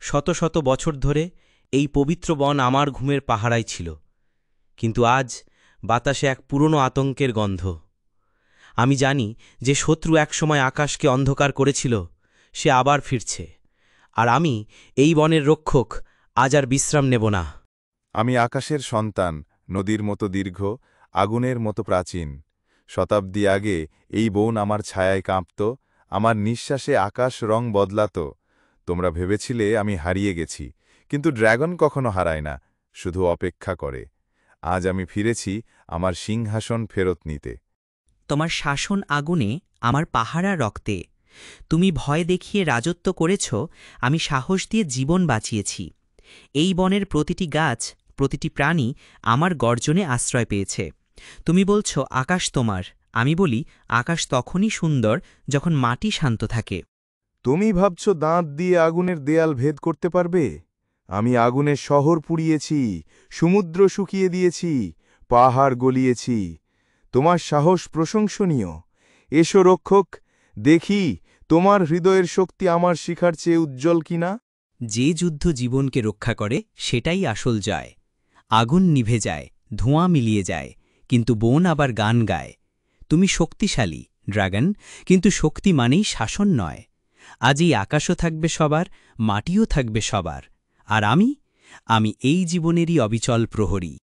শত শত বছর ধরে এই পবিত্র বন আমার ঘুমের পাহারায় ছিল, কিন্তু আজ বাতাসে এক পুরনো আতঙ্কের গন্ধ। আমি জানি যে শত্রু একসময় আকাশকে অন্ধকার করেছিল, সে আবার ফিরছে, আর আমি এই বনের রক্ষক আজ আর বিশ্রাম নেব না। আমি আকাশের সন্তান, নদীর মতো দীর্ঘ, আগুনের মতো প্রাচীন। শতাব্দী আগে এই বন আমার ছায়ায় কাঁপত, আমার নিঃশ্বাসে আকাশ রং বদলাত। তোমরা ভেবেছিলে আমি হারিয়ে গেছি, কিন্তু ড্র্যাগন কখনো হারায় না, শুধু অপেক্ষা করে। আজ আমি ফিরেছি আমার সিংহাসন ফেরত নিতে। তোমার শাসন আগুনে, আমার পাহারা রক্তে। তুমি ভয় দেখিয়ে রাজত্ব করেছ, আমি সাহস দিয়ে জীবন বাঁচিয়েছি। এই বনের প্রতিটি গাছ, প্রতিটি প্রাণী আমার গর্জনে আশ্রয় পেয়েছে। তুমি বলছ আকাশ তোমার, আমি বলি আকাশ তখনই সুন্দর যখন মাটি শান্ত থাকে। তুমি ভাবছ দাঁত দিয়ে আগুনের দেয়াল ভেদ করতে পারবে? আমি আগুনের শহর পুড়িয়েছি, সমুদ্র শুকিয়ে দিয়েছি, পাহাড় গলিয়েছি। তোমার সাহস প্রশংসনীয়। এসো রক্ষক, দেখি তোমার হৃদয়ের শক্তি আমার শিখার চেয়ে উজ্জ্বল কিনা। যে যুদ্ধ জীবনকে রক্ষা করে সেটাই আসল জয়। আগুন নিভে যায়, ধোঁয়া মিলিয়ে যায়, কিন্তু বন আবার গান গায়। তুমি শক্তিশালী ড্রাগন, কিন্তু শক্তি মানেই শাসন নয়। আজ এই আকাশও থাকবে সবার, মাটিও থাকবে সবার, আর আমি এই জীবনেরই অবিচল প্রহরী।